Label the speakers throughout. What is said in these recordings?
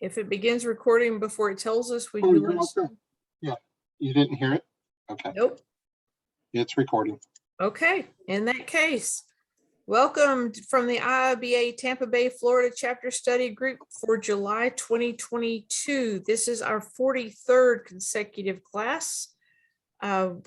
Speaker 1: If it begins recording before it tells us, would
Speaker 2: Oh,
Speaker 1: you
Speaker 2: you're
Speaker 1: let us?
Speaker 2: okay. Yeah, you didn't hear it? Okay,
Speaker 1: Nope.
Speaker 2: it's recording.
Speaker 1: Okay, in that case, welcome from the IIBA Tampa Bay, Florida chapter study group for July 2022. This is our 43rd consecutive class. Our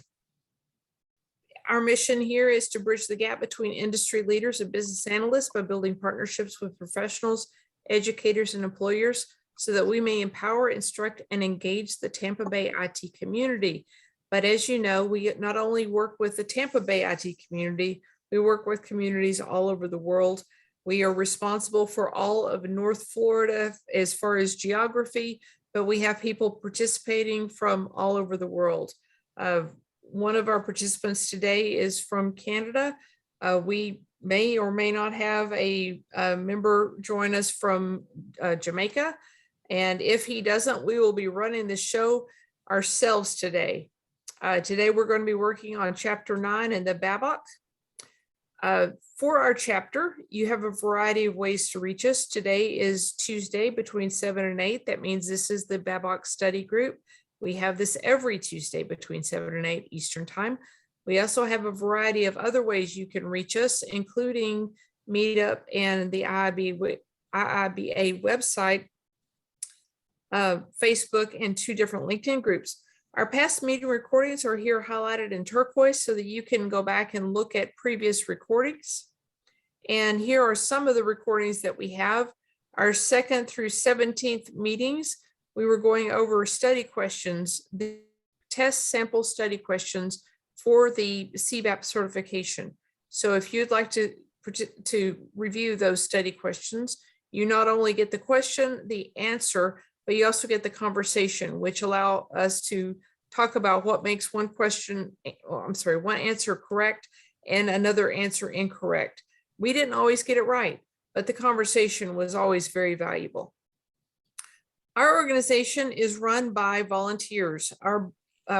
Speaker 1: mission here is to bridge the gap between industry leaders and business analysts by building partnerships with professionals, educators, and employers so that we may empower, instruct, and engage the Tampa Bay IT community. But as you know, we not only work with the Tampa Bay IT community, we work with communities all over the world. We are responsible for all of North Florida as far as geography, but we have people participating from all over the world. One of our participants today is from Canada. We may or may not have a member join us from Jamaica. And if he doesn't, we will be running the show ourselves today. Today, we're going to be working on chapter 9 in the BABOK. For our chapter, you have a variety of ways to reach us. Today is Tuesday between 7 and 8. That means this is the BABOK study group. We have this every Tuesday between 7 and 8 Eastern time. We also have a variety of other ways you can reach us, including Meetup and the IIBA website, Facebook, and 2 different LinkedIn groups. Our past meeting recordings are here highlighted in turquoise so that you can go back and look at previous recordings. And here are some of the recordings that we have. Our 2nd through 17th meetings, we were going over study questions, the test sample study questions for the CBAP certification. So if you'd like to review those study questions, you not only get the question, the answer, but you also get the conversation, which allow us to talk about what makes one answer correct and another answer incorrect. We didn't always get it right, but the conversation was always very valuable. Our organization is run by volunteers. Our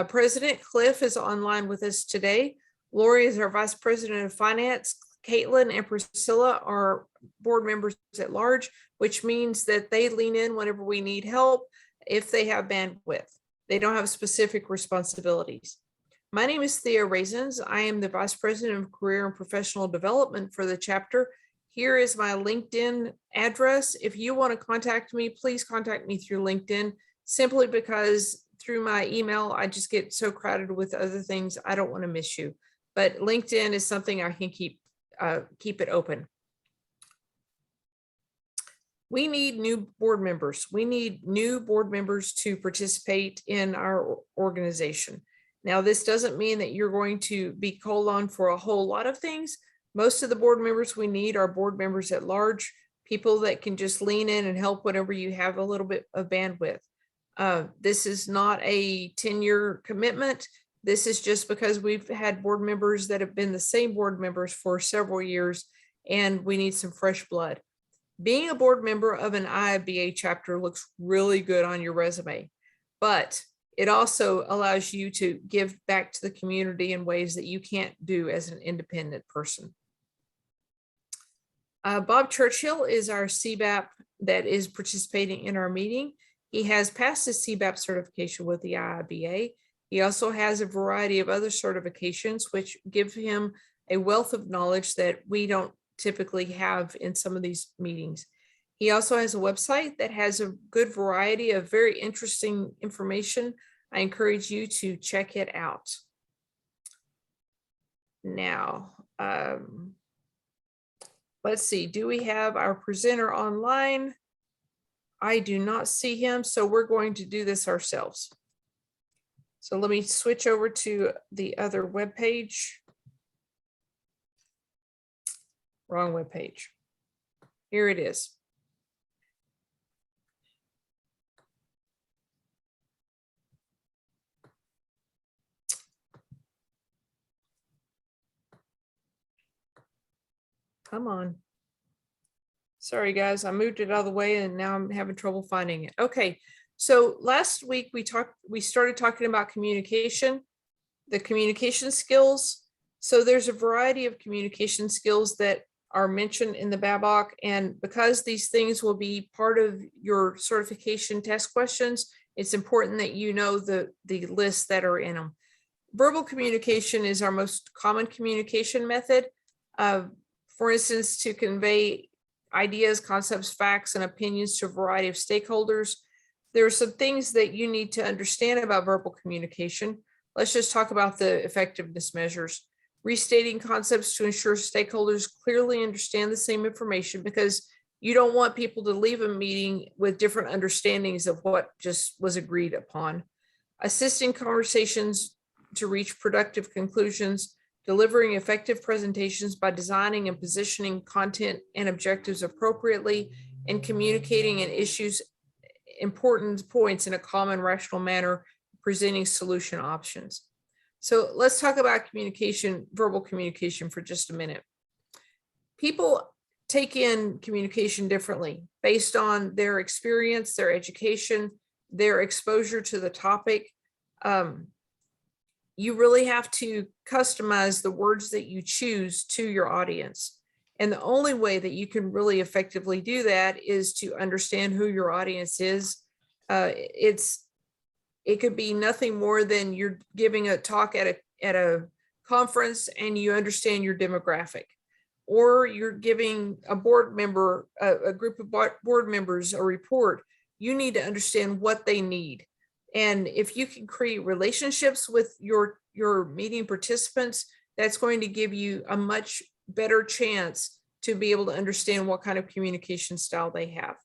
Speaker 1: president, Cliff, is online with us today. Lori is our vice president of finance. Caitlin and Priscilla are board members at large, which means that they lean in whenever we need help if they have bandwidth. They don't have specific responsibilities. My name is Thea Raisins. I am the vice president of career and professional development for the chapter. Here is my LinkedIn address. If you want to contact me, please contact me through LinkedIn, simply because through my email, I just get so crowded with other things. I don't want to miss you, but LinkedIn is something I can keep it open. We need new board members. We need new board members to participate in our organization. Now, this doesn't mean that you're going to be called on for a whole lot of things. Most of the board members we need are board members at large, people that can just lean in and help whenever you have a little bit of bandwidth. This is not a 10-year commitment. This is just because we've had board members that have been the same board members for several years, and we need some fresh blood. Being a board member of an IIBA chapter looks really good on your resume, but it also allows you to give back to the community in ways that you can't do as an independent person. Bob Churchill is our CBAP that is participating in our meeting. He has passed his CBAP certification with the IIBA. He also has a variety of other certifications, which give him a wealth of knowledge that we don't typically have in some of these meetings. He also has a website that has a good variety of very interesting information. I encourage you to check it out. Now, let's see, do we have our presenter online? I do not see him, so we're going to do this ourselves. So let me switch over to the other web page. Wrong web page. Here it is. Come on. Sorry, guys, I moved it out of the way and now I'm having trouble finding it. Okay, so last week we started talking about communication, the communication skills. So there's a variety of communication skills that are mentioned in the BABOK. And because these things will be part of your certification test questions, it's important that you know the lists that are in them. Verbal communication is our most common communication method. For instance, to convey ideas, concepts, facts, and opinions to a variety of stakeholders. There are some things that you need to understand about verbal communication. Let's just talk about the effectiveness measures. Restating concepts to ensure stakeholders clearly understand the same information, because you don't want people to leave a meeting with different understandings of what just was agreed upon. Assisting conversations to reach productive conclusions, delivering effective presentations by designing and positioning content and objectives appropriately, and communicating an issue's important points in a common, rational manner, presenting solution options. So let's talk about communication, verbal communication, for just a minute. People take in communication differently based on their experience, their education, their exposure to the topic. You really have to customize the words that you choose to your audience. And the only way that you can really effectively do that is to understand who your audience is. It could be nothing more than you're giving a talk at a conference and you understand your demographic, or you're giving a board member, a group of board members, a report. You need to understand what they need. And if you can create relationships with your meeting participants, that's going to give you a much better chance to be able to understand what kind of communication style they have.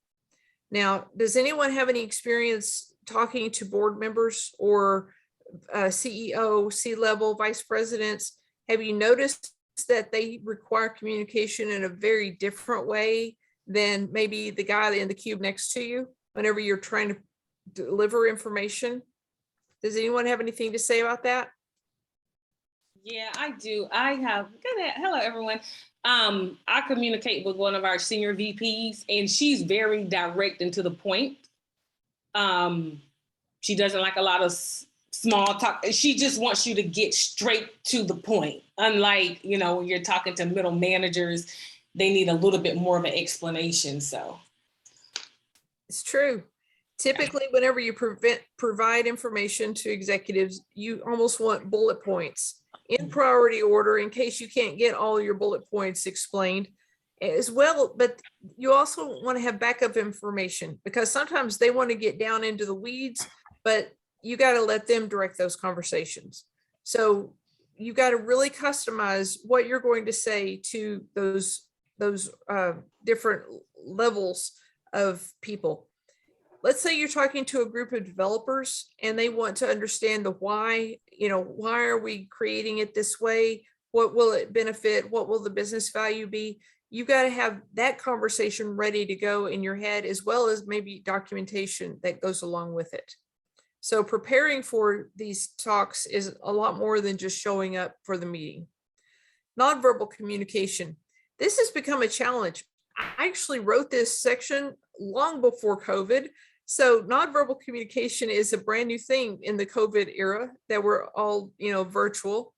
Speaker 1: Now, does anyone have any experience talking to board members or CEO, C-level vice presidents? Have you noticed that they require communication in a very different way than maybe the guy in the cube next to you whenever you're trying to deliver information? Does anyone have anything to say about that?
Speaker 3: Yeah, I do. I have. Hello, everyone. I communicate with one of our senior VPs, and she's very direct and to the point. She doesn't like a lot of small talk. She just wants you to get straight to the point. Unlike, when you're talking to middle managers, they need a little bit more of an explanation. So
Speaker 1: it's true. Typically, whenever you provide information to executives, you almost want bullet points in priority order in case you can't get all your bullet points explained as well. But you also want to have backup information, because sometimes they want to get down into the weeds, but you got to let them direct those conversations. So you got to really customize what you're going to say to those different levels of people. Let's say you're talking to a group of developers and they want to understand the why. Why are we creating it this way? What will it benefit? What will the business value be? You've got to have that conversation ready to go in your head, as well as maybe documentation that goes along with it. So preparing for these talks is a lot more than just showing up for the meeting. Nonverbal communication. This has become a challenge. I actually wrote this section long before COVID. So nonverbal communication is a brand new thing in the COVID era that we're all, virtual.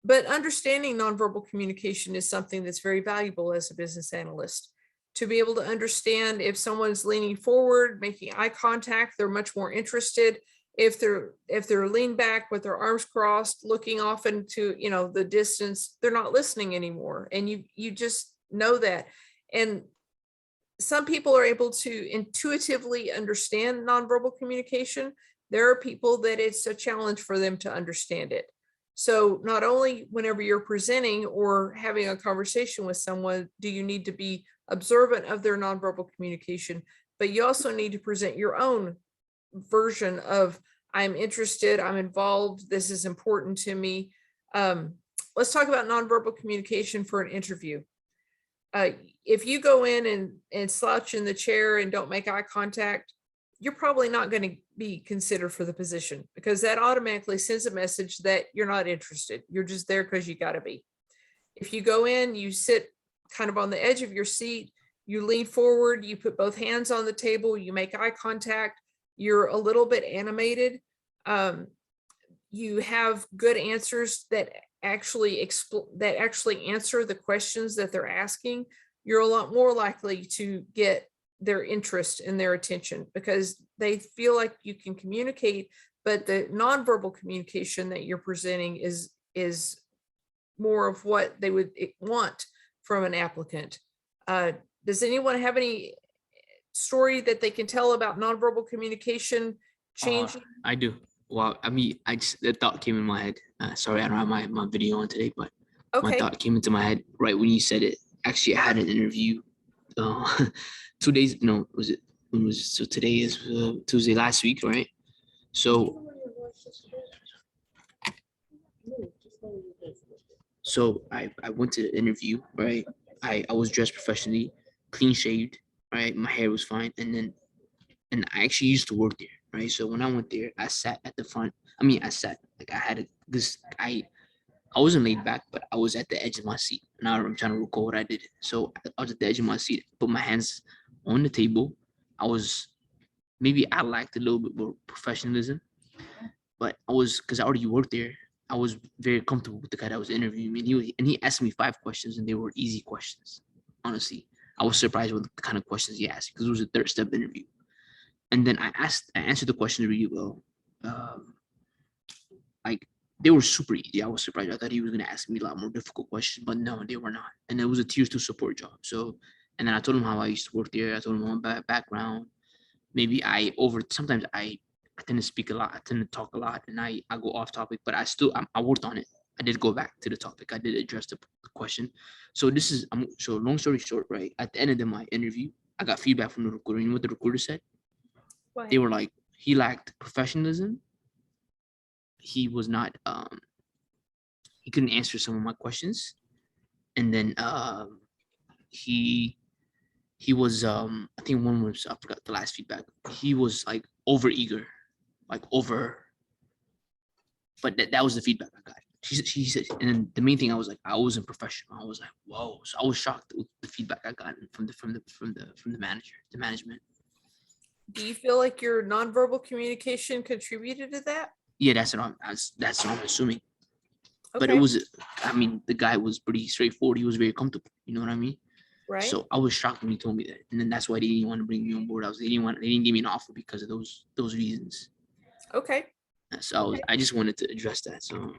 Speaker 1: But understanding nonverbal communication is something that's very valuable as a business analyst. To be able to understand if someone's leaning forward, making eye contact, they're much more interested. If they're leaned back with their arms crossed, looking off into the distance, they're not listening anymore. And you just know that. And some people are able to intuitively understand nonverbal communication. There are people that it's a challenge for them to understand it. So not only whenever you're presenting or having a conversation with someone do you need to be observant of their nonverbal communication, but you also need to present your own version of, I'm interested, I'm involved, this is important to me. Let's talk about nonverbal communication for an interview. If you go in and slouch in the chair and don't make eye contact, you're probably not going to be considered for the position, because that automatically sends a message that you're not interested. You're just there because you got to be. If you go in, you sit kind of on the edge of your seat, you lean forward, you put both hands on the table, you make eye contact, you're a little bit animated. You have good answers that actually answer the questions that they're asking, you're a lot more likely to get their interest and their attention, because they feel like you can communicate, but the nonverbal communication that you're presenting is more of what they would want from an applicant. Does anyone have any story that they can tell about nonverbal communication changing?
Speaker 4: I do. Well, I mean, the thought came in my head. Sorry, I don't have my video on today, but my
Speaker 1: Okay,
Speaker 4: thought came into my head right when you said it. Actually, I had an interview 2 days, no, when was it? So today is Tuesday last week, right? So I went to the interview, right? I was dressed professionally, clean shaved, right? My hair was fine. And I actually used to work there, right? So when I went there, I sat at the front. I mean, I sat, like I had this, I wasn't laid back, but I was at the edge of my seat. Now I'm trying to recall what I did. So I was at the edge of my seat, put my hands on the table. Maybe I lacked a little bit more professionalism, but because I already worked there, I was very comfortable with the guy that was interviewing me. He asked me 5 questions, and they were easy questions. Honestly, I was surprised with the kind of questions he asked, because it was a 3rd step interview. And then I answered the questions really well. Like, they were super easy. I was surprised. I thought he was going to ask me a lot more difficult questions, but no, they were not. And it was a tiers 2 support job. So, and then I told him how I used to work there. I told him my background. Maybe sometimes I tend to speak a lot. I tend to talk a lot, and I go off topic, but I worked on it. I did go back to the topic. I did address the question. So so long story short, right? At the end of my interview, I got feedback from the recruiter. You know what the recruiter said?
Speaker 1: what?
Speaker 4: They were like, he lacked professionalism. He was not, he couldn't answer some of my questions. And then he was, I think one was, I forgot the last feedback. He was like over eager, but that was the feedback I got. She said, and then the main thing, I wasn't professional. I was like, whoa. So I was shocked with the feedback I got from the manager, the management.
Speaker 1: Do you feel like your nonverbal communication contributed to that?
Speaker 4: Yeah, that's what I'm assuming. But it
Speaker 1: Okay,
Speaker 4: was, I mean, the guy was pretty straightforward. He was very comfortable. You know what I mean?
Speaker 1: right?
Speaker 4: So I was shocked when he told me that, and then that's why they didn't want to bring me on board. They didn't give me an offer because of those reasons.
Speaker 1: Okay.
Speaker 4: So I just wanted to address that. So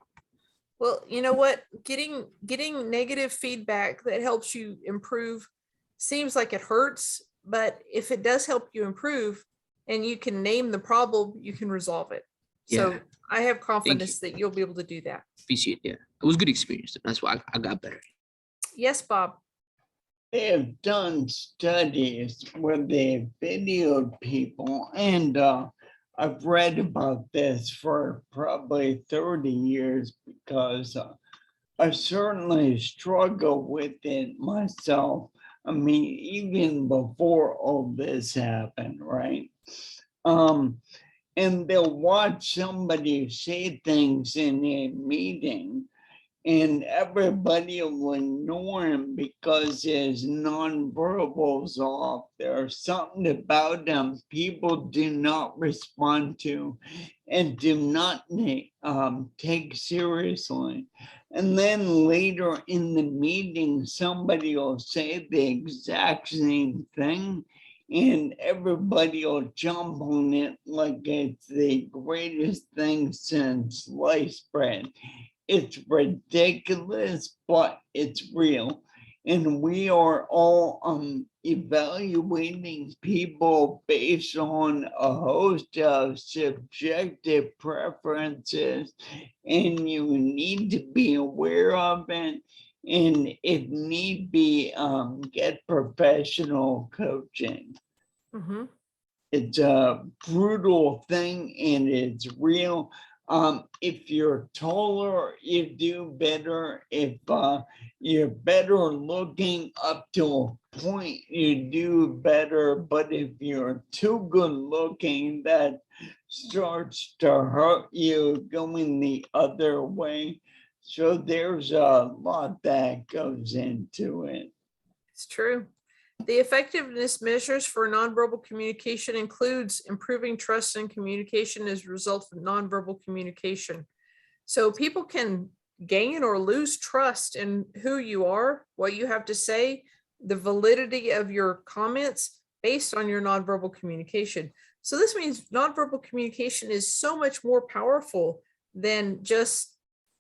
Speaker 1: Well, you know what? Getting negative feedback that helps you improve seems like it hurts, but if it does help you improve and you can name the problem, you can resolve it. So
Speaker 4: Yeah.
Speaker 1: I have confidence that you'll be able to do that.
Speaker 4: appreciate it. Yeah, it was a good experience. That's why I got better.
Speaker 1: Yes, Bob.
Speaker 5: They have done studies where they videoed people, and I've read about this for probably 30 years because I certainly struggle with it myself. I mean, even before all this happened, right? And they'll watch somebody say things in a meeting, and everybody will ignore him because his nonverbals off. There's something about him people do not respond to and do not take seriously. And then later in the meeting, somebody will say the exact same thing, and everybody will jump on it like it's the greatest thing since sliced bread. It's ridiculous, but it's real. And we are all evaluating people based on a host of subjective preferences, and you need to be aware of it. And if need be, get professional coaching.
Speaker 1: Mm-hmm.
Speaker 5: It's a brutal thing and it's real. If you're taller, you do better. If you're better looking up to a point, you do better. But if you're too good looking, that starts to hurt you going the other way. So there's a lot that goes into it.
Speaker 1: It's true. The effectiveness measures for nonverbal communication includes improving trust and communication as a result of nonverbal communication. So people can gain or lose trust in who you are, what you have to say, the validity of your comments based on your nonverbal communication. So this means nonverbal communication is so much more powerful than just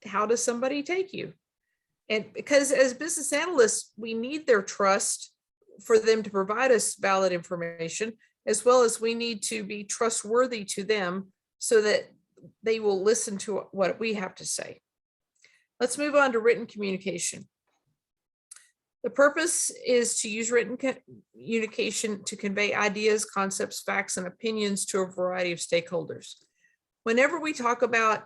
Speaker 1: how does somebody take you? And because as business analysts, we need their trust for them to provide us valid information, as well as we need to be trustworthy to them so that they will listen to what we have to say. Let's move on to written communication. The purpose is to use written communication to convey ideas, concepts, facts, and opinions to a variety of stakeholders. Whenever we talk about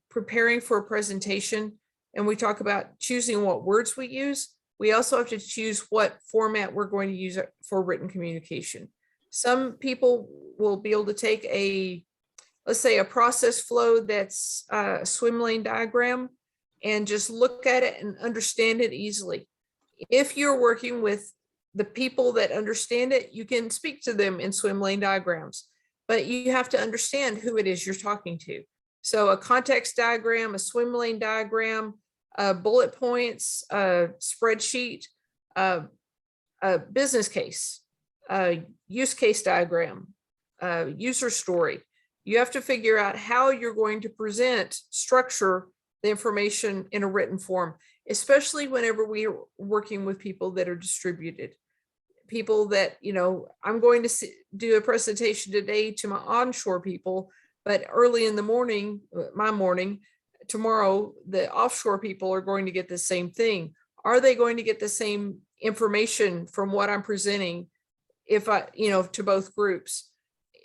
Speaker 1: preparing for a presentation and we talk about choosing what words we use, we also have to choose what format we're going to use for written communication. Some people will be able to take let's say a process flow that's a swim lane diagram and just look at it and understand it easily. If you're working with the people that understand it, you can speak to them in swim lane diagrams, but you have to understand who it is you're talking to. So a context diagram, a swim lane diagram, bullet points, a spreadsheet, a business case, a use case diagram, user story. You have to figure out how you're going to structure the information in a written form, especially whenever we're working with people that are distributed. People that, I'm going to do a presentation today to my onshore people, but early in the morning, tomorrow, the offshore people are going to get the same thing. Are they going to get the same information from what I'm presenting to both groups?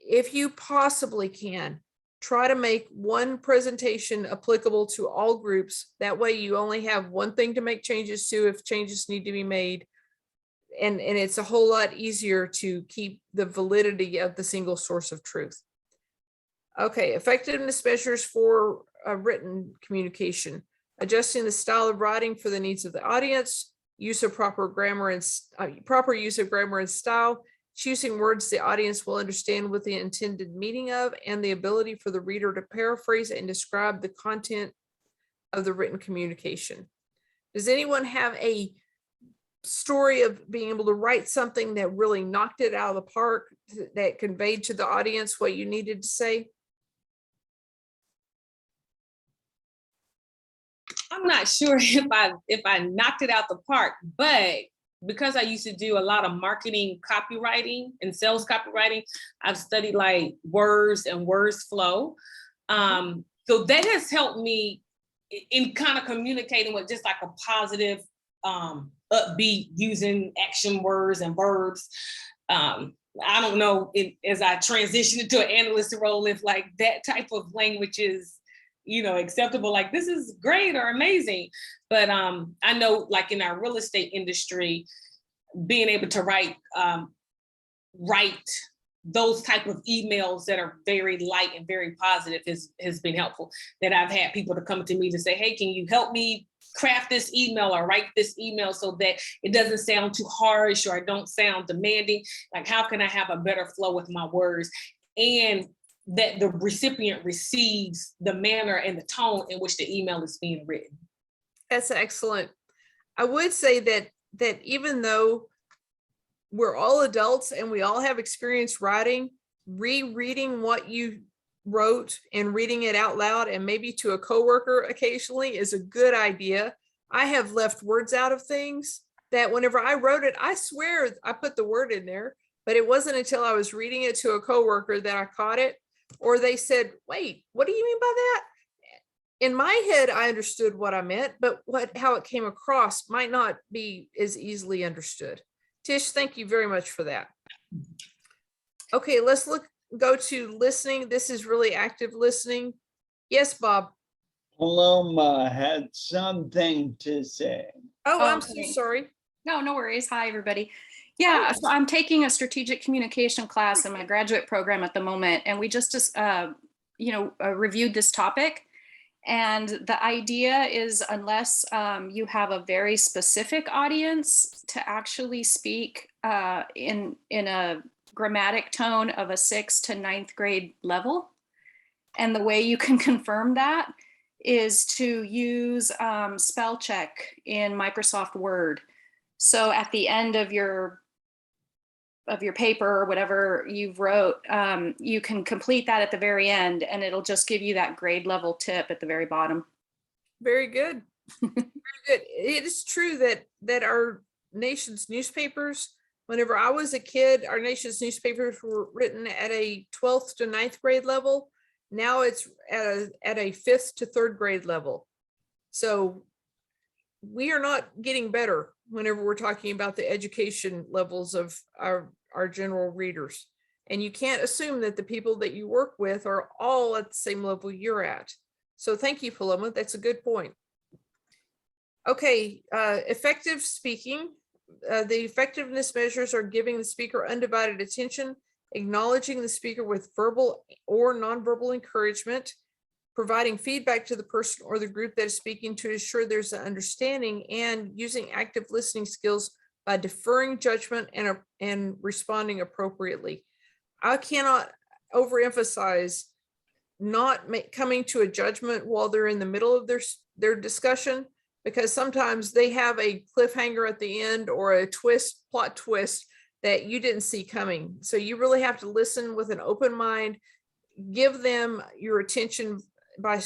Speaker 1: If you possibly can, try to make one presentation applicable to all groups. That way you only have one thing to make changes to if changes need to be made. And it's a whole lot easier to keep the validity of the single source of truth. Okay, effectiveness measures for written communication. Adjusting the style of writing for the needs of the audience, use of proper grammar and proper use of grammar and style, choosing words the audience will understand what the intended meaning of, and the ability for the reader to paraphrase and describe the content of the written communication. Does anyone have a story of being able to write something that really knocked it out of the park, that conveyed to the audience what you needed to say?
Speaker 3: I'm not sure if I knocked it out the park, but because I used to do a lot of marketing copywriting and sales copywriting, I've studied like words and words flow. So that has helped me in kind of communicating with just like a positive, upbeat, using action words and verbs. I don't know as I transition into an analyst role, if like that type of language is acceptable, like this is great or amazing. But I know like in our real estate industry, being able to write those type of emails that are very light and very positive has been helpful. That I've had people to come to me to say, hey, can you help me craft this email or write this email so that it doesn't sound too harsh or I don't sound demanding? Like, how can I have a better flow with my words? And that the recipient receives the manner and the tone in which the email is being written.
Speaker 1: That's excellent. I would say that even though we're all adults and we all have experience writing, rereading what you wrote and reading it out loud and maybe to a coworker occasionally is a good idea. I have left words out of things that whenever I wrote it, I swear I put the word in there, but it wasn't until I was reading it to a coworker that I caught it. Or they said, wait, what do you mean by that? In my head, I understood what I meant, but how it came across might not be as easily understood. Tish, thank you very much for that. Okay, let's go to listening. This is really active listening. Yes, Bob.
Speaker 5: Paloma had something to say.
Speaker 1: Oh, I'm so
Speaker 6: Okay.
Speaker 1: sorry.
Speaker 6: No worries. Hi, everybody. Yeah, so I'm taking a strategic communication class in my graduate program at the moment, and we just reviewed this topic. And the idea is, unless you have a very specific audience, to actually speak in a grammatic tone of a 6th to 9th grade level. And the way you can confirm that is to use spell check in Microsoft Word. So at the end of your paper or whatever you've wrote, you can complete that at the very end, and it'll just give you that grade level tip at the very bottom.
Speaker 1: Very good. Very good. It is true that our nation's newspapers, whenever I was a kid, our nation's newspapers were written at a 12th to 9th grade level. Now it's at a 5th to 3rd grade level. So we are not getting better whenever we're talking about the education levels of our general readers. And you can't assume that the people that you work with are all at the same level you're at. So thank you, Paloma. That's a good point. Okay, effective speaking. The effectiveness measures are giving the speaker undivided attention, acknowledging the speaker with verbal or nonverbal encouragement, providing feedback to the person or the group that is speaking to ensure there's an understanding, and using active listening skills by deferring judgment and responding appropriately. I cannot overemphasize not coming to a judgment while they're in the middle of their discussion, because sometimes they have a cliffhanger at the end or a plot twist that you didn't see coming. So you really have to listen with an open mind, give them your attention by,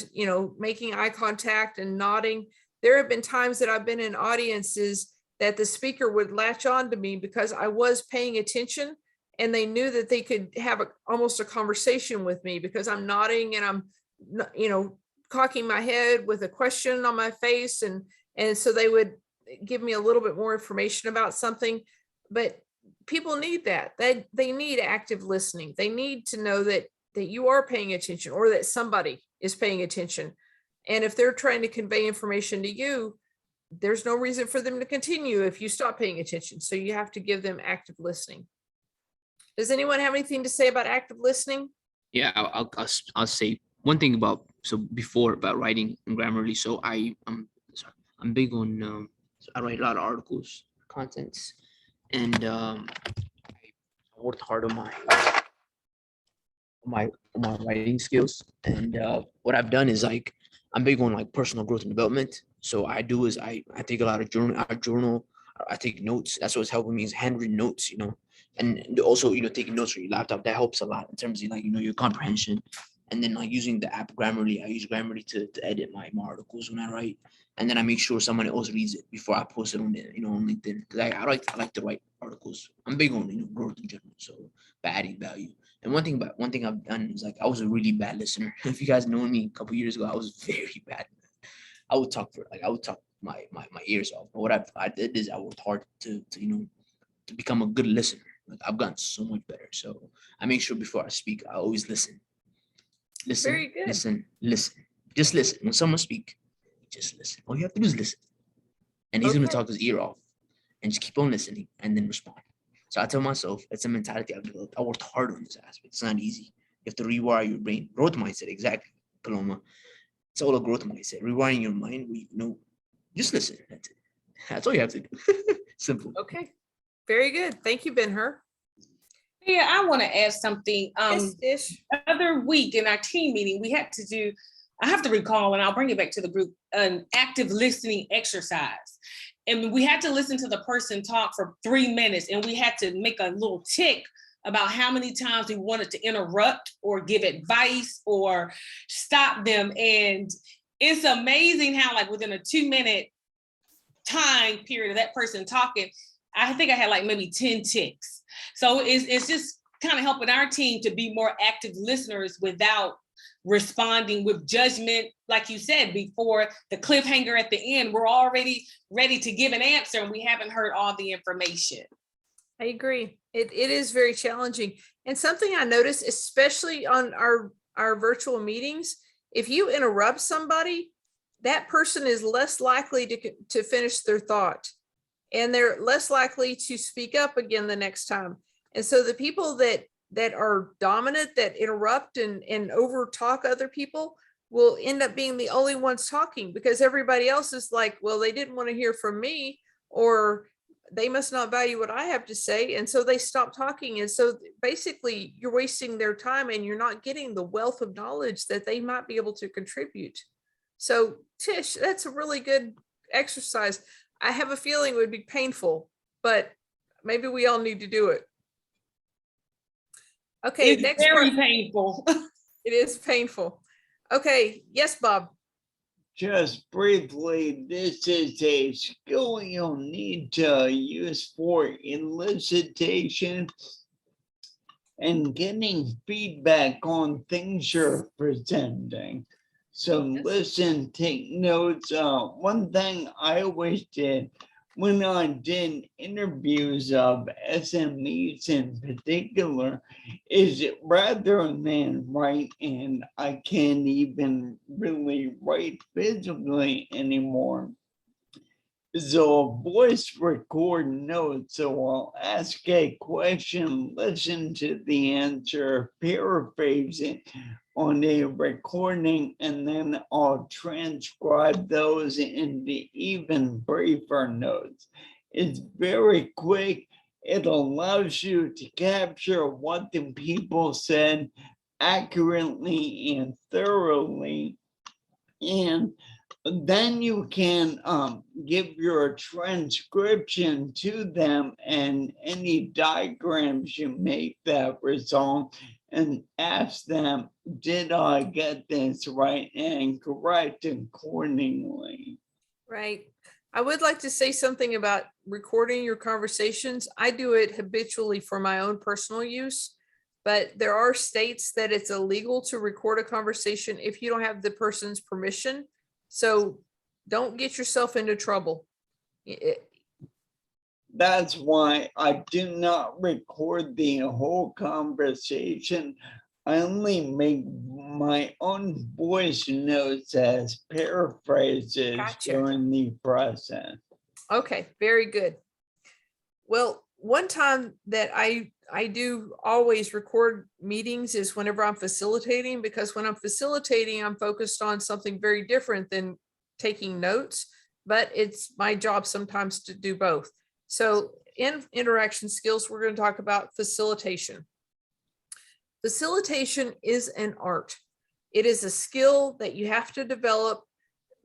Speaker 1: making eye contact and nodding. There have been times that I've been in audiences that the speaker would latch on to me because I was paying attention, and they knew that they could have almost a conversation with me because I'm nodding and I'm, cocking my head with a question on my face. And so they would give me a little bit more information about something. But people need that. They need active listening. They need to know that you are paying attention, or that somebody is paying attention. And if they're trying to convey information to you, there's no reason for them to continue if you stop paying attention. So you have to give them active listening. Does anyone have anything to say about active listening?
Speaker 4: Yeah, I'll say one thing about writing and Grammarly. So I'm big on so I write a lot of articles, contents, and I worked hard on my writing skills. And what I've done is I'm big on personal growth and development. So I do is I take a lot of journal. I take notes. That's what's helping me is handwritten notes, and also taking notes from your laptop. That helps a lot in terms of your comprehension. And then using the app Grammarly, I use Grammarly to edit my articles when I write, and then I make sure someone else reads it before I post it on on LinkedIn, because I like to write articles. I'm big on growth in general, so by adding value. And one thing I've done is I was a really bad listener. If you guys know me a couple years ago, I was very bad. I would talk my ears off. But what I did is I worked hard to become a good listener. I've gotten so much better. So I make sure before I speak, I always listen. Listen,
Speaker 1: Very good.
Speaker 4: listen. Just listen. When someone speaks, just listen. All you have to do is listen. And he's going to
Speaker 1: Okay.
Speaker 4: talk his ear off, and just keep on listening and then respond. So I tell myself, it's a mentality I've developed. I worked hard on this aspect. It's not easy. You have to rewire your brain. Growth mindset, exactly, Paloma. It's all a growth mindset. Rewiring your mind, just listen. That's it. That's all you have to do. Simple.
Speaker 1: Okay. Very good. Thank you, Ben-Hur.
Speaker 3: Yeah, I want to add something.
Speaker 1: Yes, Dish.
Speaker 3: Other week in our team meeting, we had to do, I have to recall, and I'll bring it back to the group, an active listening exercise. And we had to listen to the person talk for 3 minutes, and we had to make a little tick about how many times we wanted to interrupt or give advice or stop them. And it's amazing how within a 2-minute time period of that person talking, I think I had maybe 10 ticks. So it's just kind of helping our team to be more active listeners without responding with judgment. Like you said, before the cliffhanger at the end, we're already ready to give an answer and we haven't heard all the information.
Speaker 1: I agree. It is very challenging. And something I noticed, especially on our virtual meetings, if you interrupt somebody, that person is less likely to finish their thought, and they're less likely to speak up again the next time. And so the people that are dominant, that interrupt and over talk other people, will end up being the only ones talking, because everybody else is like, well, they didn't want to hear from me, or they must not value what I have to say. And so they stop talking. And so basically you're wasting their time, and you're not getting the wealth of knowledge that they might be able to contribute. So Tish, that's a really good exercise. I have a feeling it would be painful, but maybe we all need to do it. Okay,
Speaker 3: It's
Speaker 1: next
Speaker 3: very
Speaker 1: part.
Speaker 3: painful.
Speaker 1: It is painful. Okay, yes, Bob.
Speaker 5: Just briefly, this is a skill you'll need to use for elicitation and getting feedback on things you're presenting. So listen, take notes. One thing I always did when I did interviews of SMEs in particular is rather than write, and I can't even really write physically anymore. So voice record notes. So I'll ask a question, listen to the answer, paraphrase it on a recording, and then I'll transcribe those into even briefer notes. It's very quick. It allows you to capture what the people said accurately and thoroughly. And then you can give your transcription to them and any diagrams you make that result and ask them, did I get this right, and correct accordingly.
Speaker 1: Right. I would like to say something about recording your conversations. I do it habitually for my own personal use, but there are states that it's illegal to record a conversation if you don't have the person's permission. So don't get yourself into trouble.
Speaker 5: That's why I do not record the whole conversation. I only make my own voice notes as paraphrases
Speaker 1: Gotcha.
Speaker 5: during the process.
Speaker 1: Okay, very good. Well, one time that I do always record meetings is whenever I'm facilitating, because when I'm facilitating, I'm focused on something very different than taking notes, but it's my job sometimes to do both. So in interaction skills, we're going to talk about facilitation. Facilitation is an art. It is a skill that you have to develop.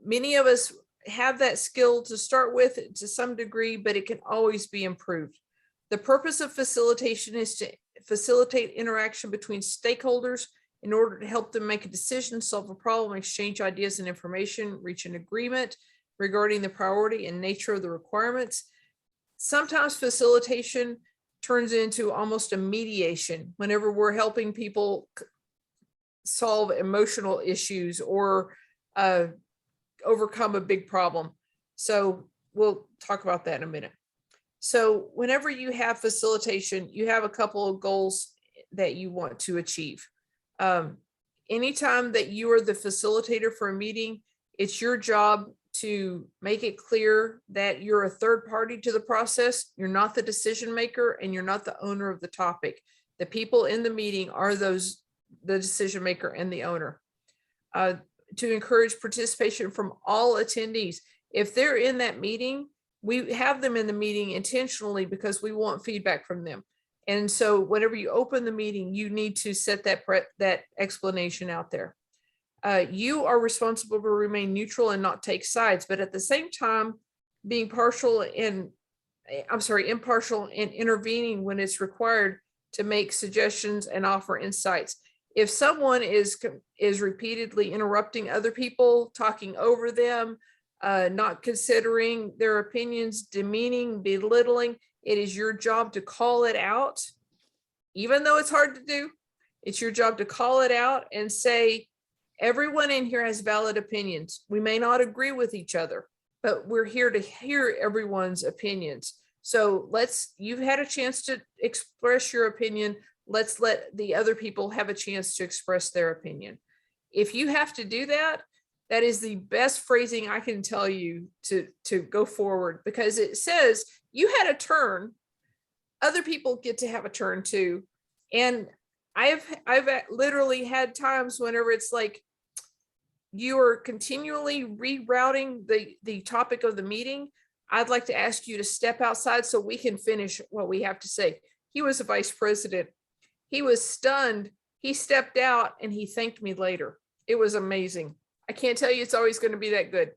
Speaker 1: Many of us have that skill to start with to some degree, but it can always be improved. The purpose of facilitation is to facilitate interaction between stakeholders in order to help them make a decision, solve a problem, exchange ideas and information, reach an agreement regarding the priority and nature of the requirements. Sometimes facilitation turns into almost a mediation whenever we're helping people solve emotional issues or overcome a big problem. So we'll talk about that in a minute. So whenever you have facilitation, you have a couple of goals that you want to achieve. Anytime that you are the facilitator for a meeting, it's your job to make it clear that you're a third party to the process. You're not the decision maker and you're not the owner of the topic. The people in the meeting are the decision maker and the owner. To encourage participation from all attendees. If they're in that meeting, we have them in the meeting intentionally because we want feedback from them. And so whenever you open the meeting, you need to set that explanation out there. You are responsible to remain neutral and not take sides, but at the same time, being impartial and intervening when it's required to make suggestions and offer insights. If someone is repeatedly interrupting other people, talking over them, not considering their opinions, demeaning, belittling, it is your job to call it out. Even though it's hard to do, it's your job to call it out and say, everyone in here has valid opinions. We may not agree with each other, but we're here to hear everyone's opinions. So you've had a chance to express your opinion. Let's let the other people have a chance to express their opinion. If you have to do that, that is the best phrasing I can tell you to go forward, because it says you had a turn. Other people get to have a turn too. And I've literally had times whenever it's like you are continually rerouting the topic of the meeting. I'd like to ask you to step outside so we can finish what we have to say. He was a vice president. He was stunned. He stepped out and he thanked me later. It was amazing. I can't tell you it's always going to be that good.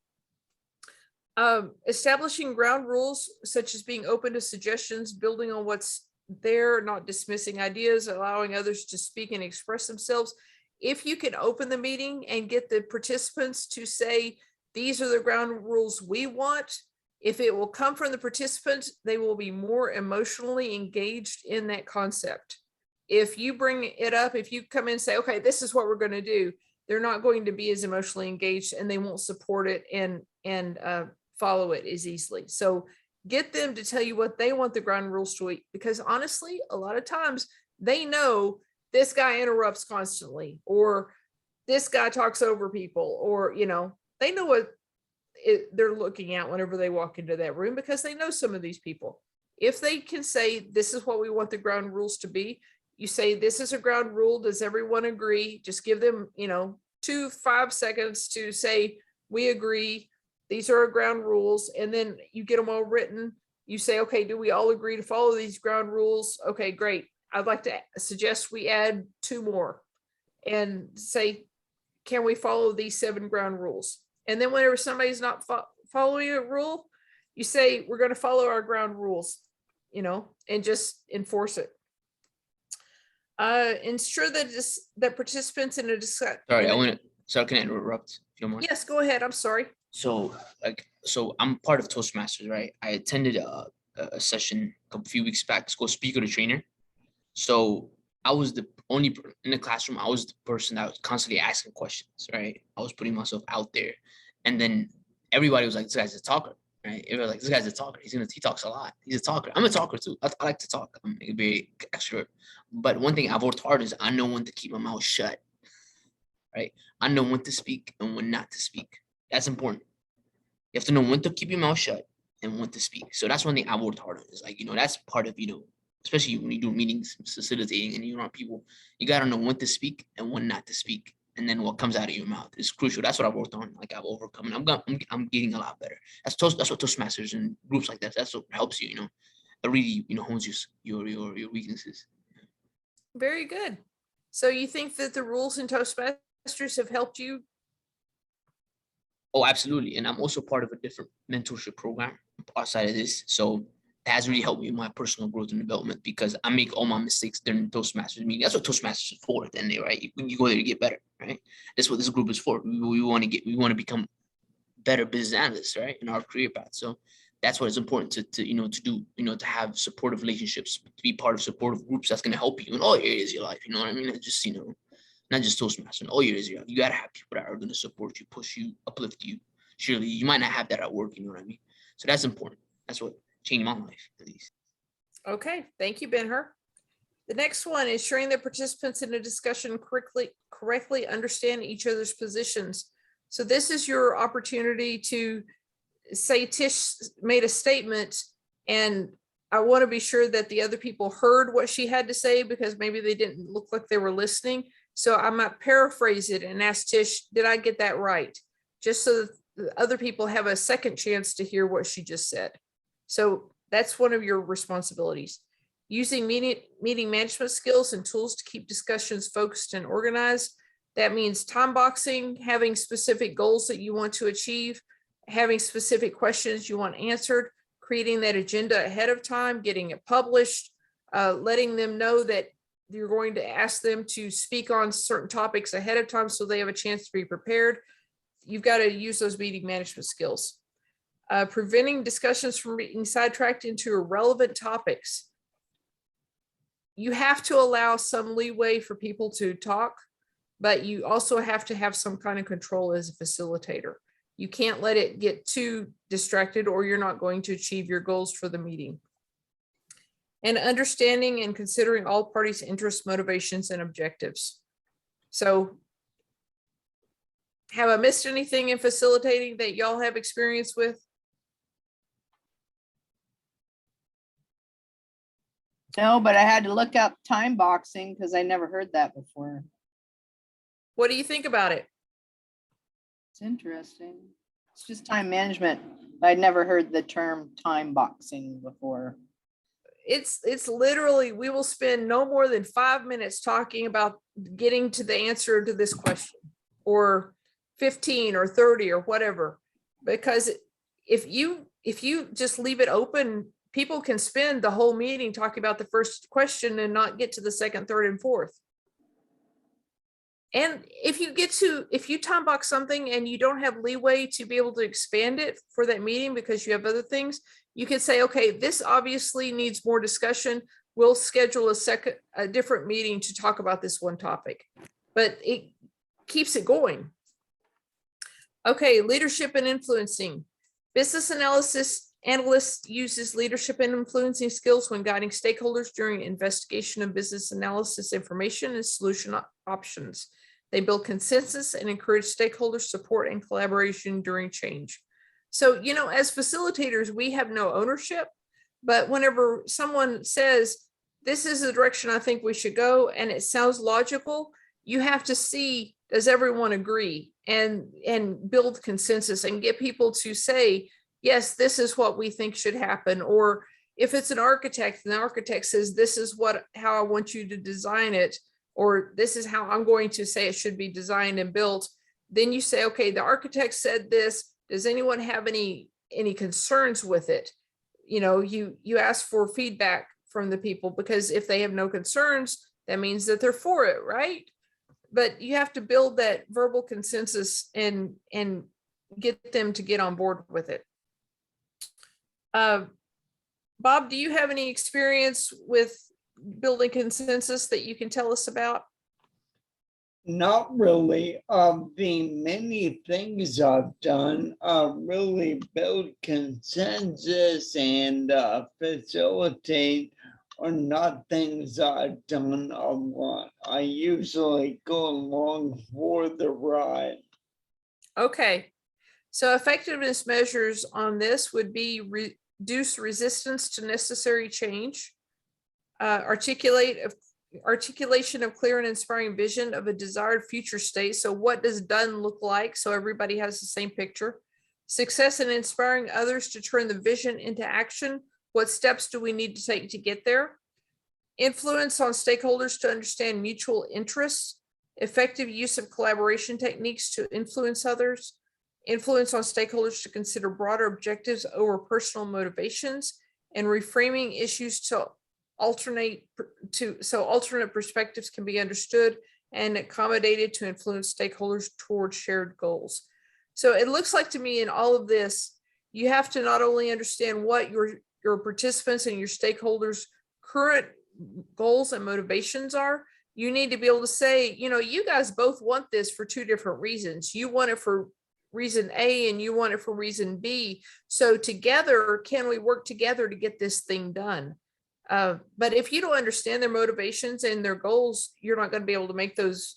Speaker 1: Establishing ground rules, such as being open to suggestions, building on what's there, not dismissing ideas, allowing others to speak and express themselves. If you can open the meeting and get the participants to say, these are the ground rules we want, if it will come from the participants, they will be more emotionally engaged in that concept. If you bring it up, if you come in and say, okay, this is what we're going to do, they're not going to be as emotionally engaged and they won't support it and follow it as easily. So get them to tell you what they want the ground rules to be, because honestly, a lot of times they know this guy interrupts constantly, or this guy talks over people, or, you know, they know what they're looking at whenever they walk into that room, because they know some of these people. If they can say, this is what we want the ground rules to be, you say, this is a ground rule. Does everyone agree? Just give them, you know, 5 seconds to say, we agree. These are our ground rules. And then you get them all written. You say, okay, do we all agree to follow these ground rules? Okay, great. I'd like to suggest we add 2 more and say, can we follow these 7 ground rules? And then whenever somebody's not following a rule, you say, we're going to follow our ground rules, you know, and just enforce it. Ensure that participants in a discussion.
Speaker 4: Sorry, can I interrupt? If you don't mind?
Speaker 1: Yes, go ahead. I'm sorry.
Speaker 4: So I'm part of Toastmasters, right? I attended a session a few weeks back. It's called Speaker to Trainer. So I was the only in the classroom. I was the person that was constantly asking questions, right? I was putting myself out there, and then everybody was like, "This guy's a talker." Right? Everybody was like, this guy's a talker. He talks a lot. He's a talker. I'm a talker too. I like to talk. I'm very extrovert. But one thing I've worked hard is I know when to keep my mouth shut. Right? I know when to speak and when not to speak. That's important. You have to know when to keep your mouth shut and when to speak. So that's one thing I've worked hard on. Is like, you know, that's part of, you know, especially when you do meetings, facilitating, and you're around people, you got to know when to speak and when not to speak. And then what comes out of your mouth is crucial. That's what I've worked on. Like I've overcome, and I'm getting a lot better. That's what Toastmasters and groups like that. That's what helps you. You know, it really, you know, hones your weaknesses.
Speaker 1: Very good. So you think that the rules in Toastmasters have helped you?
Speaker 4: Oh, absolutely. And I'm also part of a different mentorship program outside of this. So it has really helped me in my personal growth and development, because I make all my mistakes during Toastmasters meeting. That's what Toastmasters is for at the end of the day, right? When you go there to get better, right? That's what this group is for. We want to become better business analysts, right? In our career path. So that's what it's important to you know, to do, you know, to have supportive relationships, to be part of supportive groups that's going to help you in all areas of your life. You know what I mean? Not just, you know, not just Toastmasters, in all areas of your life. You got to have people that are going to support you, push you, uplift you. Surely you might not have that at work, you know what I mean? So that's important. That's what changed my life, at least.
Speaker 1: Okay, thank you, Ben-Hur. The next one is ensuring that participants in a discussion correctly understand each other's positions. So this is your opportunity to say Tish made a statement, and I want to be sure that the other people heard what she had to say, because maybe they didn't look like they were listening. So I might paraphrase it and ask Tish, did I get that right? Just so that the other people have a second chance to hear what she just said. So that's one of your responsibilities. Using meeting management skills and tools to keep discussions focused and organized. That means time boxing, having specific goals that you want to achieve, having specific questions you want answered, creating that agenda ahead of time, getting it published, letting them know that you're going to ask them to speak on certain topics ahead of time so they have a chance to be prepared. You've got to use those meeting management skills. Preventing discussions from being sidetracked into irrelevant topics. You have to allow some leeway for people to talk, but you also have to have some kind of control as a facilitator. You can't let it get too distracted, or you're not going to achieve your goals for the meeting. And understanding and considering all parties' interests, motivations, and objectives. So, have I missed anything in facilitating that y'all have experience with?
Speaker 7: No, but I had to look up time boxing because I never heard that before.
Speaker 1: What do you think about it?
Speaker 7: It's interesting. It's just time management. I'd never heard the term time boxing before.
Speaker 1: It's literally, we will spend no more than 5 minutes talking about getting to the answer to this question, or 15 or 30 or whatever. Because if you just leave it open, people can spend the whole meeting talking about the first question and not get to the second, third, and fourth. And if you time box something and you don't have leeway to be able to expand it for that meeting because you have other things, you could say, okay, this obviously needs more discussion. We'll schedule a different meeting to talk about this one topic, but it keeps it going. Okay, leadership and influencing. Business analyst uses leadership and influencing skills when guiding stakeholders during investigation of business analysis information and solution options. They build consensus and encourage stakeholder support and collaboration during change. So, you know, as facilitators, we have no ownership, but whenever someone says, this is the direction I think we should go, and it sounds logical, you have to see, does everyone agree, and build consensus and get people to say, yes, this is what we think should happen. Or if it's an architect and the architect says, this is how I want you to design it, or this is how I'm going to say it should be designed and built, then you say, okay, the architect said this. Does anyone have any concerns with it? You know, you ask for feedback from the people, because if they have no concerns, that means that they're for it, right? But you have to build that verbal consensus and get them to get on board with it. Bob, do you have any experience with building consensus that you can tell us about?
Speaker 5: Not really. The many things I've done really build consensus and facilitate are not things I've done a lot. I usually go along for the ride.
Speaker 1: Okay, so effectiveness measures on this would be reduce resistance to necessary change, articulation of clear and inspiring vision of a desired future state. So what does done look like? So everybody has the same picture. Success in inspiring others to turn the vision into action. What steps do we need to take to get there? Influence on stakeholders to understand mutual interests. Effective use of collaboration techniques to influence others. Influence on stakeholders to consider broader objectives over personal motivations, and reframing issues to alternate perspectives can be understood and accommodated to influence stakeholders towards shared goals. So it looks like to me in all of this, you have to not only understand what your participants and your stakeholders' current goals and motivations are, you need to be able to say, you know, you guys both want this for two different reasons. You want it for reason A and you want it for reason B. So together, can we work together to get this thing done? But if you don't understand their motivations and their goals, you're not going to be able to make those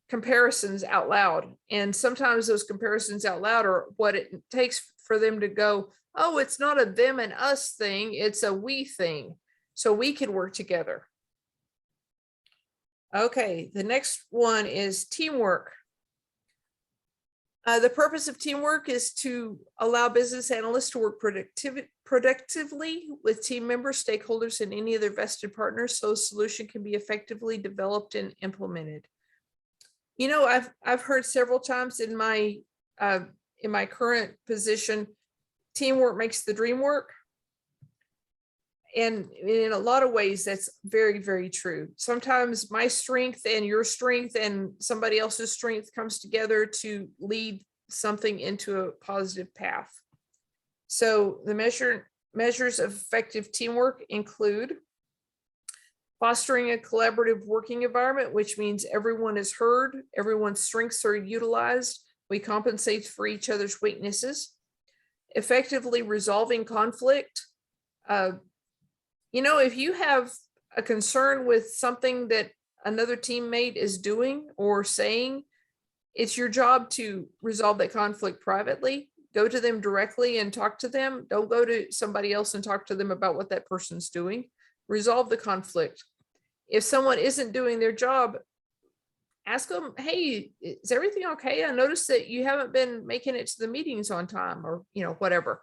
Speaker 1: comparisons out loud. And sometimes those comparisons out loud are what it takes for them to go, oh, it's not a them and us thing, it's a we thing. So we can work together. Okay, the next one is teamwork. The purpose of teamwork is to allow business analysts to work productively with team members, stakeholders, and any other vested partners so a solution can be effectively developed and implemented. You know, I've heard several times in my current position, teamwork makes the dream work. And in a lot of ways, that's very, very true. Sometimes my strength and your strength and somebody else's strength comes together to lead something into a positive path. So the measures of effective teamwork include fostering a collaborative working environment, which means everyone is heard, everyone's strengths are utilized, we compensate for each other's weaknesses. Effectively resolving conflict. You know, if you have a concern with something that another teammate is doing or saying, it's your job to resolve that conflict privately. Go to them directly and talk to them. Don't go to somebody else and talk to them about what that person's doing. Resolve the conflict. If someone isn't doing their job, ask them, hey, is everything okay? I noticed that you haven't been making it to the meetings on time, or, you know, whatever.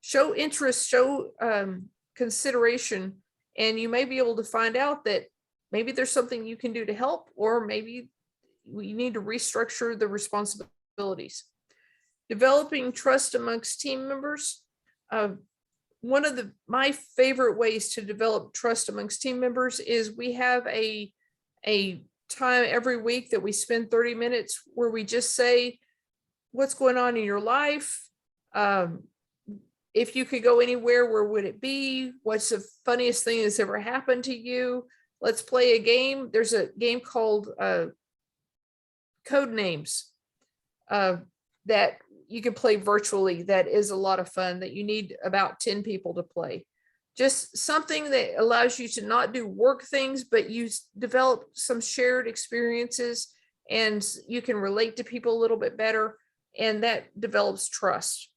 Speaker 1: Show interest, show consideration, And you may be able to find out that maybe there's something you can do to help, or maybe we need to restructure the responsibilities. Developing trust amongst team members. One of my favorite ways to develop trust amongst team members is we have a time every week that we spend 30 minutes where we just say, what's going on in your life? If you could go anywhere, where would it be? What's the funniest thing that's ever happened to you? Let's play a game. There's a game called Code Names that you can play virtually. That is a lot of fun, that you need about 10 people to play. Just something that allows you to not do work things, but you develop some shared experiences and you can relate to people a little bit better, and that develops trust.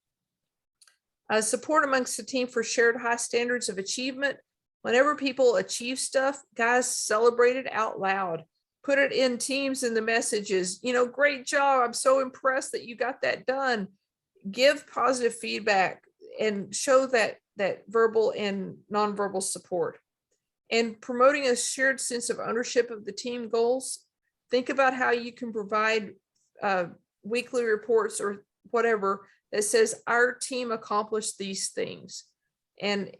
Speaker 1: Support amongst the team for shared high standards of achievement. Whenever people achieve stuff, guys, celebrate it out loud. Put it in Teams in the messages. You know, great job. I'm so impressed that you got that done. Give positive feedback and show that verbal and nonverbal support. And promoting a shared sense of ownership of the team goals. Think about how you can provide weekly reports or whatever that says our team accomplished these things. And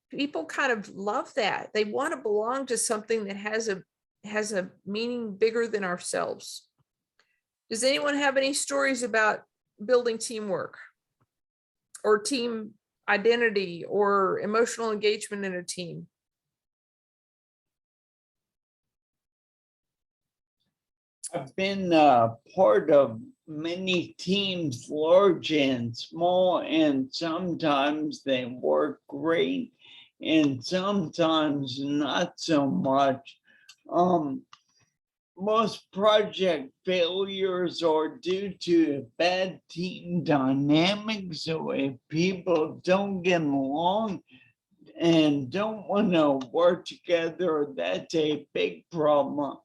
Speaker 1: people kind of love that. They want to belong to something that has a meaning bigger than ourselves. Does anyone have any stories about building teamwork or team identity or emotional engagement in a team?
Speaker 5: I've been part of many teams, large and small, and sometimes they work great and sometimes not so much. Most project failures are due to bad team dynamics. So if people don't get along and don't want to work together, that's a big problem.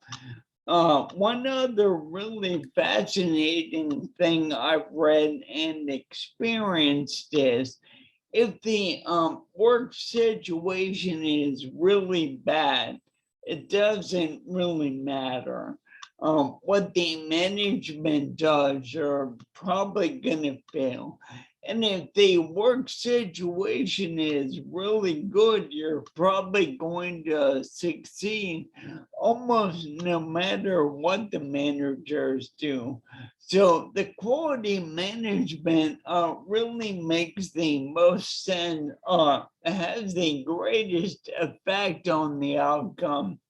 Speaker 5: One other really fascinating thing I've read and experienced is if the work situation is really bad, it doesn't really matter. What the management does are probably going to fail. And if the work situation is really good, you're probably going to succeed almost no matter what the managers do. So the quality management really makes the most sense, has the greatest effect on the outcome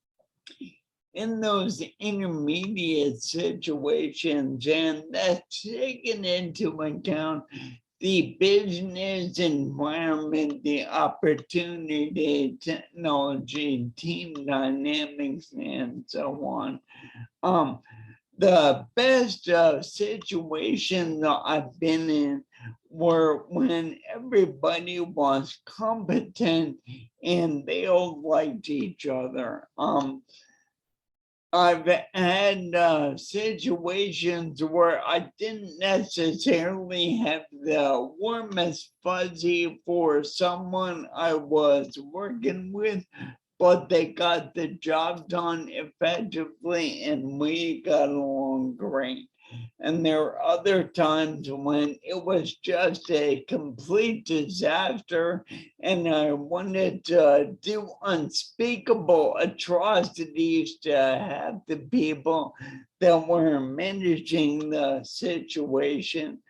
Speaker 5: in those intermediate situations, and that's taken into account the business environment, the opportunity, technology, team dynamics, and so on. The best situations I've been in were when everybody was competent and they all liked each other. I've had situations where I didn't necessarily have the warmest fuzzy for someone I was working with, but they got the job done effectively and we got along great. And there are other times when it was just a complete disaster and I wanted to do unspeakable atrocities to have the people that were managing the situation.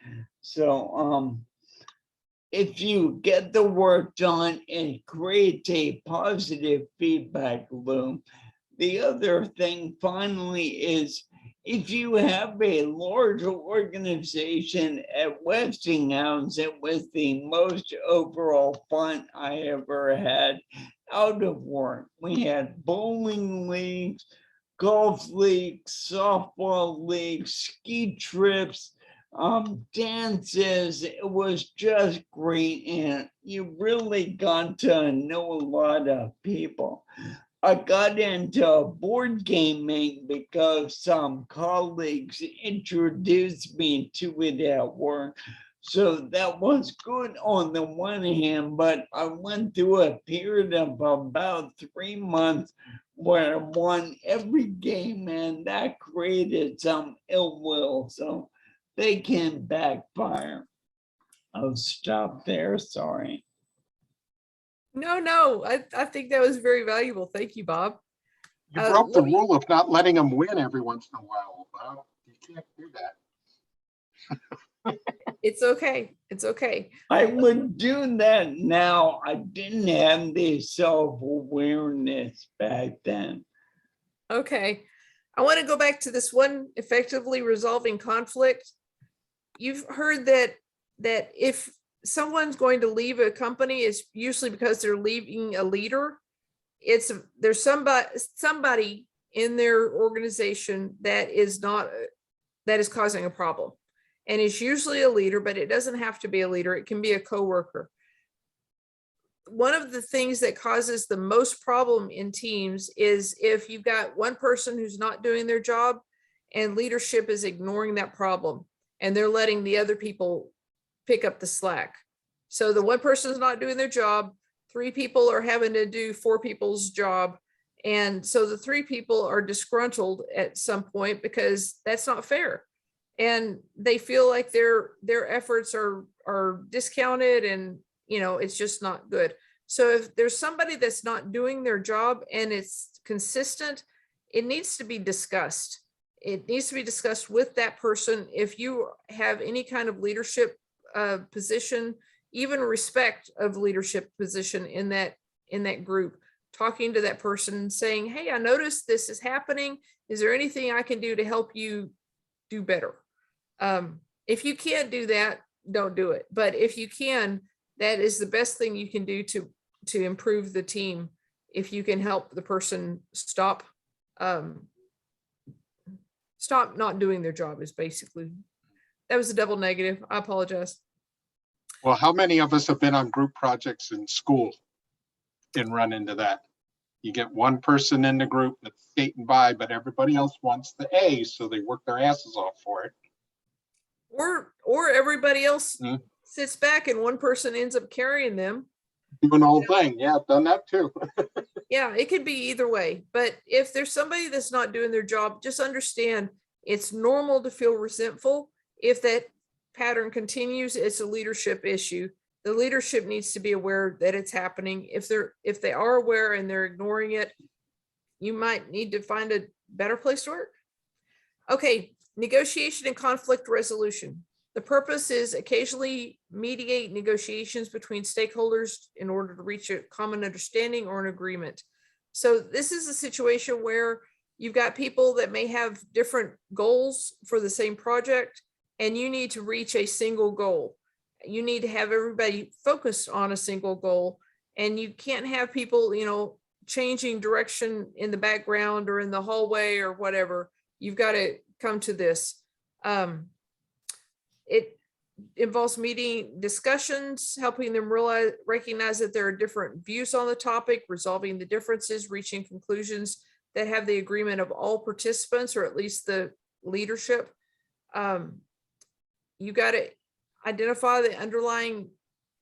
Speaker 5: So if you get the work done, it creates a positive feedback loop. The other thing finally is, if you have a large organization at Westinghouse, it was the most overall fun I ever had out of work. We had bowling leagues, golf leagues, softball leagues, ski trips, dances. It was just great, and you really got to know a lot of people. I got into board gaming because some colleagues introduced me to it at work. So that was good on the one hand, but I went through a period of about 3 months where I won every game, and that created some ill will. So they can backfire. I'll stop there. Sorry.
Speaker 1: No, I think that was very valuable. Thank you, Bob.
Speaker 2: You broke the
Speaker 1: let me-
Speaker 2: rule of not letting them win every once in a while. Bob. You can't do that.
Speaker 1: It's okay. It's okay.
Speaker 5: I would do that now. I didn't have the self-awareness back then.
Speaker 1: Okay. I want to go back to this one, effectively resolving conflict. You've heard that if someone's going to leave a company, it's usually because they're leaving a leader. There's somebody in their organization that is causing a problem. And it's usually a leader, but it doesn't have to be a leader. It can be a coworker. One of the things that causes the most problem in teams is if you've got one person who's not doing their job and leadership is ignoring that problem and they're letting the other people pick up the slack. So the one person is not doing their job, 3 people are having to do 4 people's job. And so the 3 people are disgruntled at some point because that's not fair. And they feel like their efforts are discounted, and it's just not good. So if there's somebody that's not doing their job and it's consistent, it needs to be discussed. It needs to be discussed with that person. If you have any kind of leadership position, even respect of leadership position in that group, talking to that person saying, hey, I noticed this is happening. Is there anything I can do to help you do better? If you can't do that, don't do it. But if you can, that is the best thing you can do to improve the team. If you can help the person stop not doing their job, is basically, that was a double negative. I apologize.
Speaker 2: Well, how many of us have been on group projects in school and run into that? You get one person in the group that's skating by, but everybody else wants the A, so they work their asses off for it.
Speaker 1: Or everybody else
Speaker 2: Mhm.
Speaker 1: sits back and one person ends up carrying them.
Speaker 2: Doing the whole thing. Yeah, I've done that too.
Speaker 1: Yeah, it could be either way. But if there's somebody that's not doing their job, just understand it's normal to feel resentful. If that pattern continues, it's a leadership issue. The leadership needs to be aware that it's happening. If they are aware and they're ignoring it, you might need to find a better place to work. Okay, negotiation and conflict resolution. The purpose is occasionally mediate negotiations between stakeholders in order to reach a common understanding or an agreement. So this is a situation where you've got people that may have different goals for the same project, and you need to reach a single goal. You need to have everybody focused on a single goal, and you can't have people, changing direction in the background or in the hallway or whatever. You've got to come to this. It involves meeting discussions, helping them recognize that there are different views on the topic, resolving the differences, reaching conclusions that have the agreement of all participants, or at least the leadership. You got to identify the underlying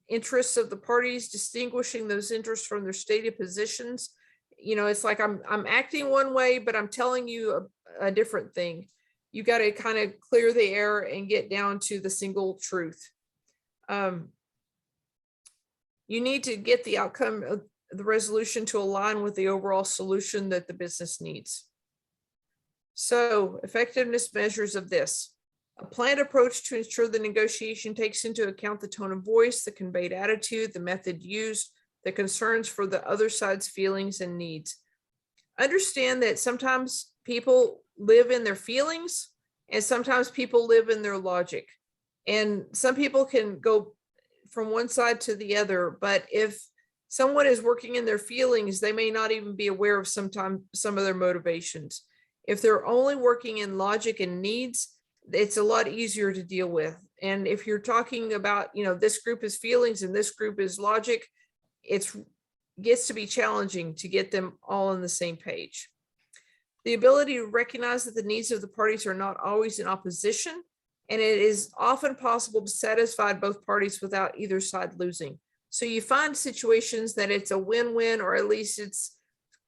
Speaker 1: interests of the parties, distinguishing those interests from their stated positions. It's like I'm acting one way, but I'm telling you a different thing. You got to kind of clear the air and get down to the single truth. You need to get the outcome of the resolution to align with the overall solution that the business needs. So, effectiveness measures of this. A planned approach to ensure the negotiation takes into account the tone of voice, the conveyed attitude, the method used, the concerns for the other side's feelings and needs. Understand that sometimes people live in their feelings and sometimes people live in their logic. And some people can go from one side to the other, but if someone is working in their feelings, they may not even be aware of some of their motivations. If they're only working in logic and needs, it's a lot easier to deal with. And if you're talking about, this group is feelings and this group is logic, it gets to be challenging to get them all on the same page. The ability to recognize that the needs of the parties are not always in opposition and it is often possible to satisfy both parties without either side losing. So you find situations that it's a win-win, or at least it's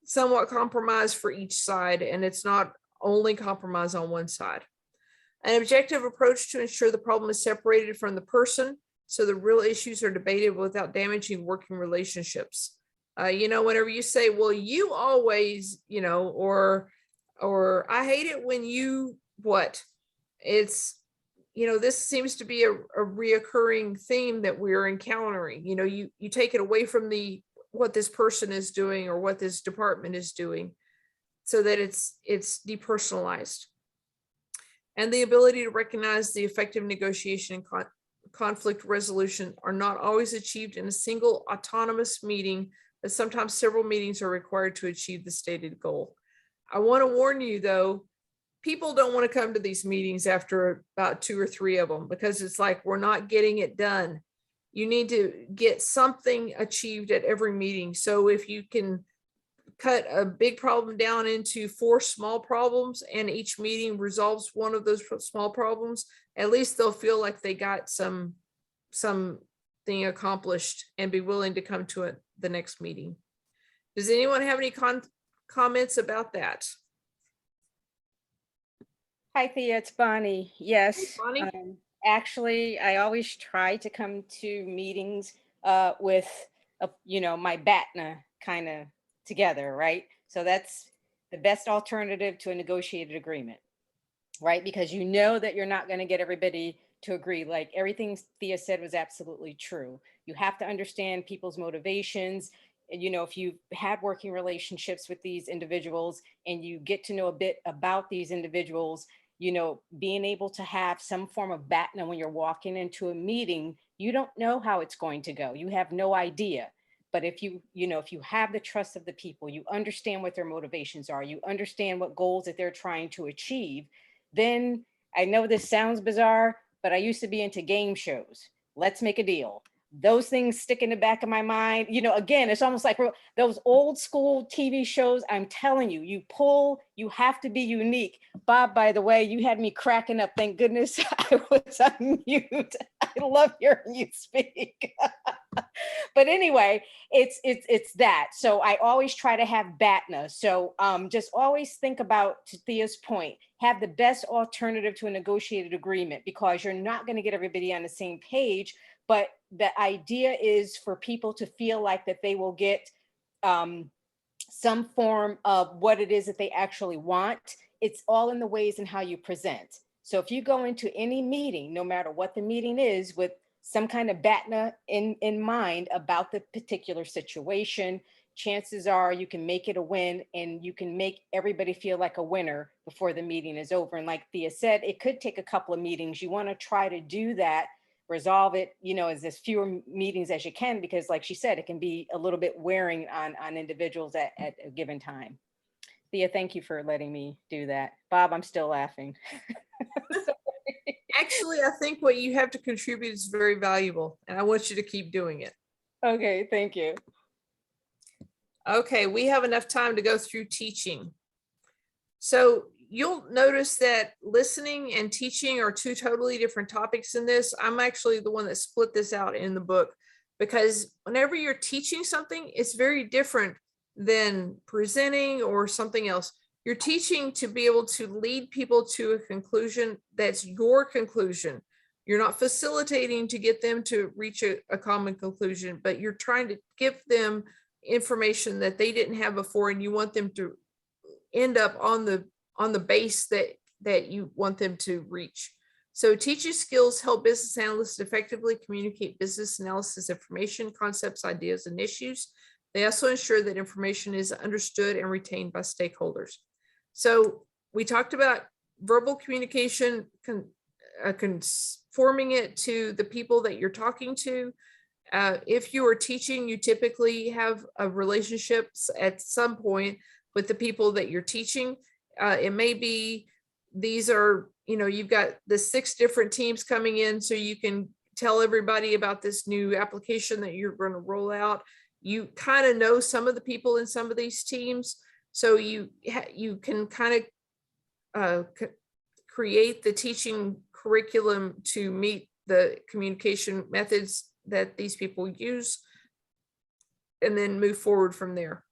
Speaker 1: somewhat compromise for each side, and it's not only compromise on one side. An objective approach to ensure the problem is separated from the person, so the real issues are debated without damaging working relationships. Whenever you say, well, you always, or I hate it when you what, it's, this seems to be a reoccurring theme that we're encountering. You take it away from what this person is doing or what this department is doing, so that it's depersonalized. And the ability to recognize the effective negotiation and conflict resolution are not always achieved in a single autonomous meeting, but sometimes several meetings are required to achieve the stated goal. I want to warn you, though, people don't want to come to these meetings after about 2 or 3 of them, because it's like, we're not getting it done. You need to get something achieved at every meeting. So if you can cut a big problem down into 4 small problems, and each meeting resolves one of those small problems, at least they'll feel like they got something accomplished and be willing to come to the next meeting. Does anyone have any comments about that?
Speaker 8: Hi, Thea, it's Bonnie. Yes.
Speaker 1: Hey, Bonnie.
Speaker 8: Actually, I always try to come to meetings with, my BATNA kind of together, right? So that's the best alternative to a negotiated agreement, right? Because you know that you're not going to get everybody to agree. Like everything Thea said was absolutely true. You have to understand people's motivations. And, if you've had working relationships with these individuals and you get to know a bit about these individuals, being able to have some form of BATNA when you're walking into a meeting, you don't know how it's going to go. You have no idea. But if you have the trust of the people, you understand what their motivations are, you understand what goals that they're trying to achieve, then I know this sounds bizarre, but I used to be into game shows. Let's make a deal. Those things stick in the back of my mind. Again, it's almost like those old school TV shows. I'm telling you, you have to be unique. Bob, by the way, you had me cracking up. Thank goodness I was on mute. I love hearing you speak. But anyway, it's that. So I always try to have BATNA. So just always think about, to Thea's point, have the best alternative to a negotiated agreement, because you're not going to get everybody on the same page. But the idea is for people to feel like that they will get some form of what it is that they actually want. It's all in the ways and how you present. So if you go into any meeting, no matter what the meeting is, with some kind of BATNA in mind about the particular situation, chances are you can make it a win, and you can make everybody feel like a winner before the meeting is over. And like Thea said, it could take a couple of meetings. You want to try to do that, resolve it, as fewer meetings as you can, because like she said, it can be a little bit wearing on individuals at a given time. Thea, thank you for letting me do that. Bob, I'm still laughing.
Speaker 1: Actually, I think what you have to contribute is very valuable, and I want you to keep doing it.
Speaker 8: Okay, thank you.
Speaker 1: Okay, we have enough time to go through teaching. So you'll notice that listening and teaching are 2 totally different topics in this. I'm actually the one that split this out in the book, because whenever you're teaching something, it's very different than presenting or something else. You're teaching to be able to lead people to a conclusion that's your conclusion. You're not facilitating to get them to reach a common conclusion, but you're trying to give them information that they didn't have before, and you want them to end up on the base that you want them to reach. So teaching skills help business analysts effectively communicate business analysis information, concepts, ideas, and issues. They also ensure that information is understood and retained by stakeholders. So we talked about verbal communication, conforming it to the people that you're talking to. If you are teaching, you typically have relationships at some point with the people that you're teaching. It may be these are, you've got the 6 different teams coming in, so you can tell everybody about this new application that you're going to roll out. You kind of know some of the people in some of these teams, so you can kind of create the teaching curriculum to meet the communication methods that these people use, and then move forward from there.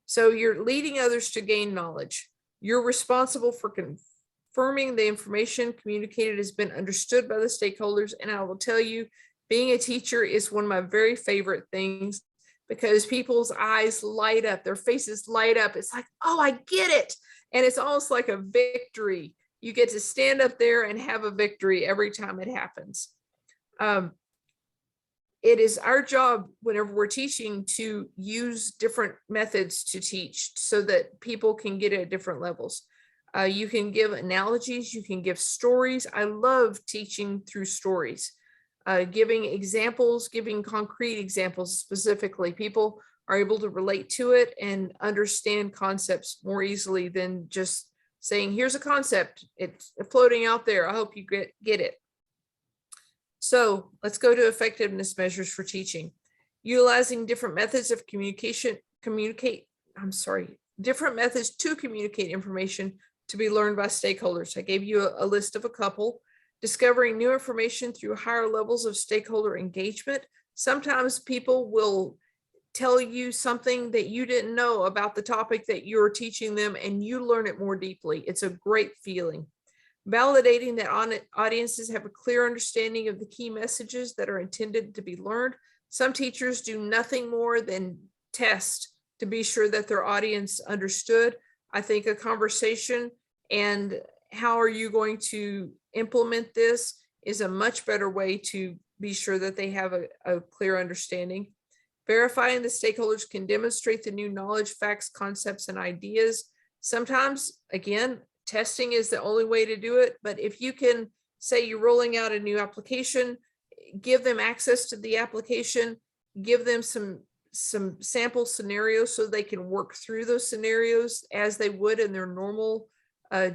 Speaker 1: So you're leading others to gain knowledge. You're responsible for confirming the information communicated has been understood by the stakeholders. And I will tell you, being a teacher is one of my very favorite things, because people's eyes light up, their faces light up. It's like, oh, I get it. And it's almost like a victory. You get to stand up there and have a victory every time it happens. It is our job whenever we're teaching to use different methods to teach so that people can get at different levels. You can give analogies, you can give stories. I love teaching through stories, giving examples, giving concrete examples specifically. People are able to relate to it and understand concepts more easily than just saying, here's a concept, it's floating out there, I hope you get it. So let's go to effectiveness measures for teaching. Utilizing different methods of different methods to communicate information to be learned by stakeholders. I gave you a list of a couple. Discovering new information through higher levels of stakeholder engagement. Sometimes people will tell you something that you didn't know about the topic that you're teaching them, and you learn it more deeply. It's a great feeling. Validating that audiences have a clear understanding of the key messages that are intended to be learned. Some teachers do nothing more than test to be sure that their audience understood. I think a conversation and how are you going to implement this is a much better way to be sure that they have a clear understanding. Verifying the stakeholders can demonstrate the new knowledge, facts, concepts, and ideas. Sometimes, again, testing is the only way to do it. But if you can say you're rolling out a new application, give them access to the application, give them some sample scenarios so they can work through those scenarios as they would in their normal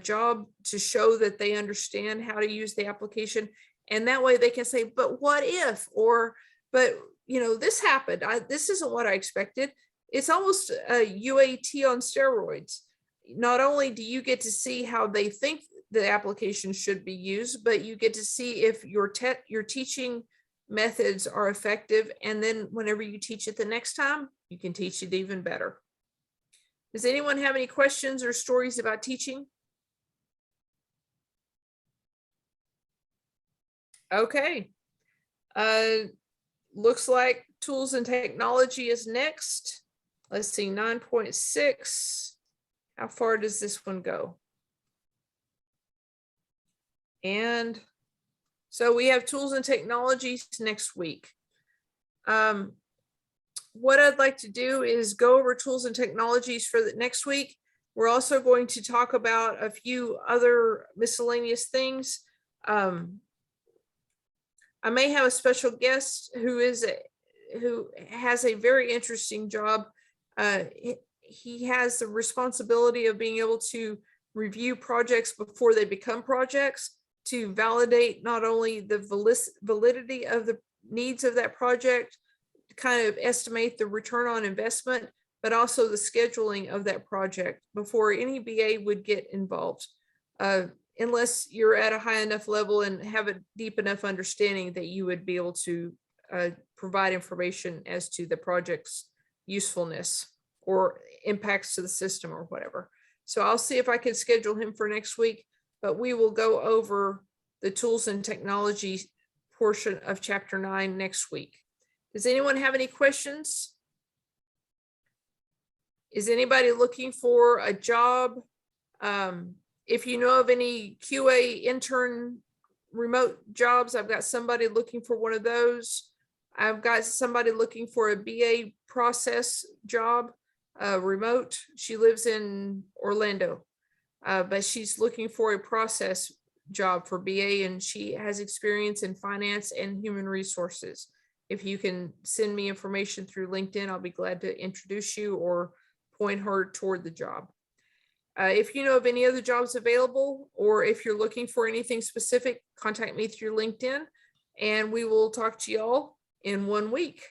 Speaker 1: job, to show that they understand how to use the application. And that way they can say, but what if, or, but this happened. This isn't what I expected. It's almost a UAT on steroids. Not only do you get to see how they think the application should be used, but you get to see if your teaching methods are effective. And then whenever you teach it the next time, you can teach it even better. Does anyone have any questions or stories about teaching? Okay. Looks like tools and technology is next. Let's see, 9.6. How far does this one go? And so we have tools and technologies next week. What I'd like to do is go over tools and technologies for the next week. We're also going to talk about a few other miscellaneous things. I may have a special guest who has a very interesting job. He has the responsibility of being able to review projects before they become projects, to validate not only the validity of the needs of that project, kind of estimate the return on investment, but also the scheduling of that project before any BA would get involved. Unless you're at a high enough level and have a deep enough understanding that you would be able to provide information as to the project's usefulness or impacts to the system or whatever. So I'll see if I can schedule him for next week, but we will go over the tools and technology portion of chapter 9 next week. Does anyone have any questions? Is anybody looking for a job? If you know of any QA intern remote jobs, I've got somebody looking for one of those. I've got somebody looking for a BA process job, remote. She lives in Orlando, but she's looking for a process job for BA, and she has experience in finance and human resources. If you can send me information through LinkedIn, I'll be glad to introduce you or point her toward the job. If you know of any other jobs available, or if you're looking for anything specific, contact me through LinkedIn, and we will talk to y'all in 1 week.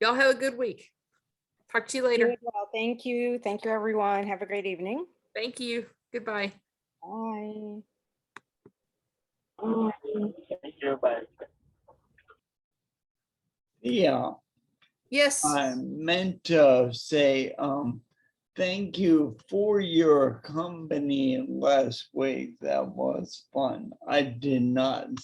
Speaker 1: Y'all have a good week. Talk to you later.
Speaker 8: Well, thank you. Thank you, everyone. Have a great evening.
Speaker 1: Thank you. Goodbye.
Speaker 8: Bye.
Speaker 5: Yeah,
Speaker 1: Yes.
Speaker 5: I meant to say, thank you for your company last week. That was fun. I did not